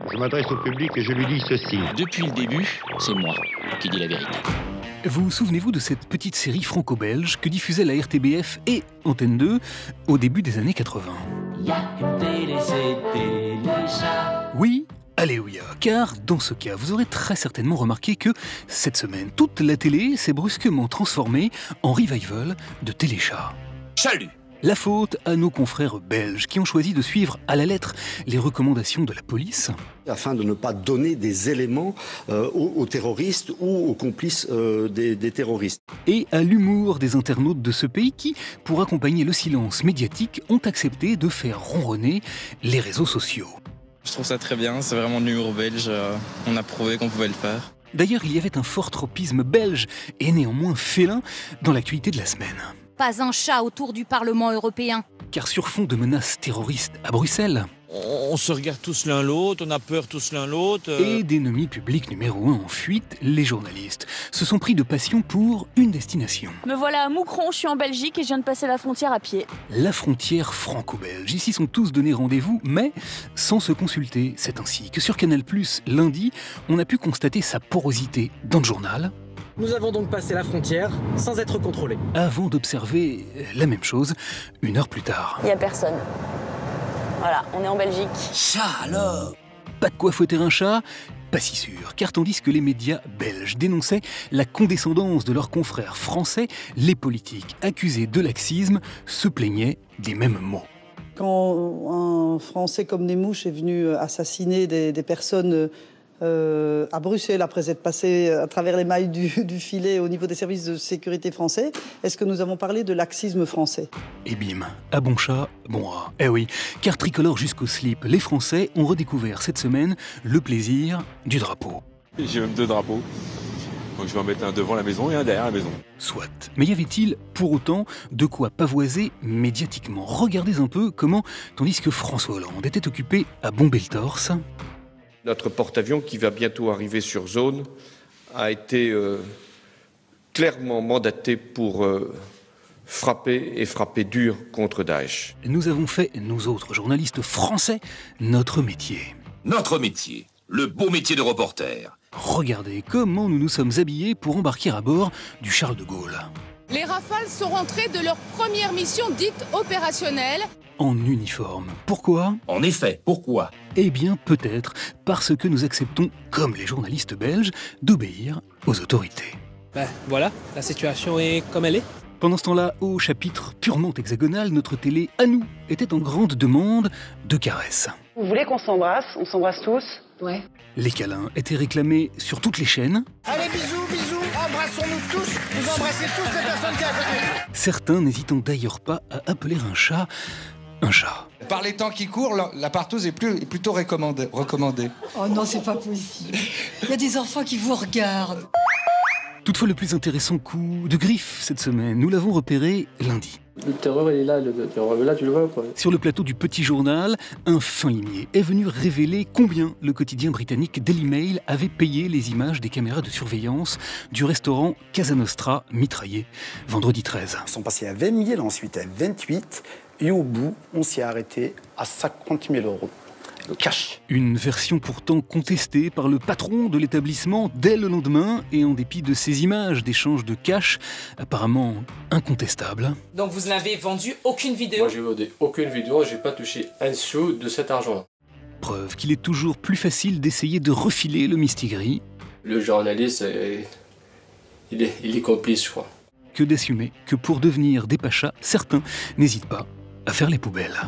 Je m'adresse au public et je lui dis ceci. Depuis le début, c'est moi qui dis la vérité. Vous souvenez-vous de cette petite série franco-belge que diffusait la RTBF et Antenne 2 au début des années 80 ? Oui, alléluia, car dans ce cas, vous aurez très certainement remarqué que cette semaine, toute la télé s'est brusquement transformée en revival de Téléchat. Salut! La faute à nos confrères belges qui ont choisi de suivre à la lettre les recommandations de la police. Afin de ne pas donner des éléments aux terroristes ou aux complices des terroristes. Et à l'humour des internautes de ce pays qui, pour accompagner le silence médiatique, ont accepté de faire ronronner les réseaux sociaux. Je trouve ça très bien, c'est vraiment de l'humour belge, on a prouvé qu'on pouvait le faire. D'ailleurs, il y avait un fort tropisme belge et néanmoins félin dans l'actualité de la semaine. Pas un chat autour du Parlement européen. Car sur fond de menaces terroristes à Bruxelles... On se regarde tous l'un l'autre, on a peur tous l'un l'autre. Et d'ennemi public numéro 1 en fuite, les journalistes se sont pris de passion pour une destination. Me voilà à Moucron, je suis en Belgique et je viens de passer la frontière à pied. La frontière franco-belge. Ici sont tous donnés rendez-vous, mais sans se consulter. C'est ainsi que sur Canal+, lundi, on a pu constater sa porosité dans le journal. Nous avons donc passé la frontière sans être contrôlés. Avant d'observer la même chose, une heure plus tard. Il n'y a personne. Voilà, on est en Belgique. Ça alors! Pas de quoi fouetter un chat? Pas si sûr, car tandis que les médias belges dénonçaient la condescendance de leurs confrères français, les politiques accusés de laxisme se plaignaient des mêmes mots. Quand un Français comme Desmouches est venu assassiner des personnes à Bruxelles, après être passé à travers les mailles du filet au niveau des services de sécurité français, est-ce que nous avons parlé de laxisme français? Et bim, à bon chat, bon rat. Eh oui, car tricolore jusqu'au slip, les Français ont redécouvert cette semaine le plaisir du drapeau. J'ai même 2 drapeaux. Donc je vais en mettre un devant la maison et un derrière la maison. Soit. Mais y avait-il, pour autant, de quoi pavoiser médiatiquement? Regardez un peu comment, tandis que François Hollande était occupé à bomber le torse... Notre porte-avions, qui va bientôt arriver sur zone, a été clairement mandaté pour frapper dur contre Daesh. Nous avons fait, nous autres journalistes français, notre métier. Notre métier, le beau métier de reporter. Regardez comment nous nous sommes habillés pour embarquer à bord du Charles de Gaulle. Les Rafales sont rentrés de leur première mission dite opérationnelle. En uniforme. Pourquoi? En effet, pourquoi? Eh bien, peut-être parce que nous acceptons, comme les journalistes belges, d'obéir aux autorités. Voilà, la situation est comme elle est. Pendant ce temps-là, au chapitre purement hexagonal, notre télé, à nous, était en grande demande de caresses. Vous voulez qu'on s'embrasse? On s'embrasse tous? Ouais. Les câlins étaient réclamés sur toutes les chaînes. Allez, bisous, bisous, embrassons-nous tous, vous embrassez tous les personnes qui à côté. Certains n'hésitant d'ailleurs pas à appeler un chat. Par les temps qui courent, la partouze est plutôt recommandée. Oh non, c'est pas possible. Il y a des enfants qui vous regardent. Toutefois, le plus intéressant coup de griffe cette semaine, nous l'avons repéré lundi. Le terreur, il est là, là tu le vois quoi. Sur le plateau du Petit Journal, un fin limier est venu révéler combien le quotidien britannique Daily Mail avait payé les images des caméras de surveillance du restaurant Casa Nostra mitraillé vendredi 13. Ils sont passés à 20 000, ensuite à 28 et au bout, on s'y est arrêté à 50 000 €. Le cash. Une version pourtant contestée par le patron de l'établissement dès le lendemain et en dépit de ces images d'échange de cash apparemment incontestables. Donc vous n'avez vendu aucune vidéo? Moi j'ai vendu aucune vidéo, j'ai pas touché un sou de cet argent. Preuve qu'il est toujours plus facile d'essayer de refiler le mistigris. Le journaliste, il est complice je crois. Que d'assumer que pour devenir des pachas, certains n'hésitent pas à faire les poubelles.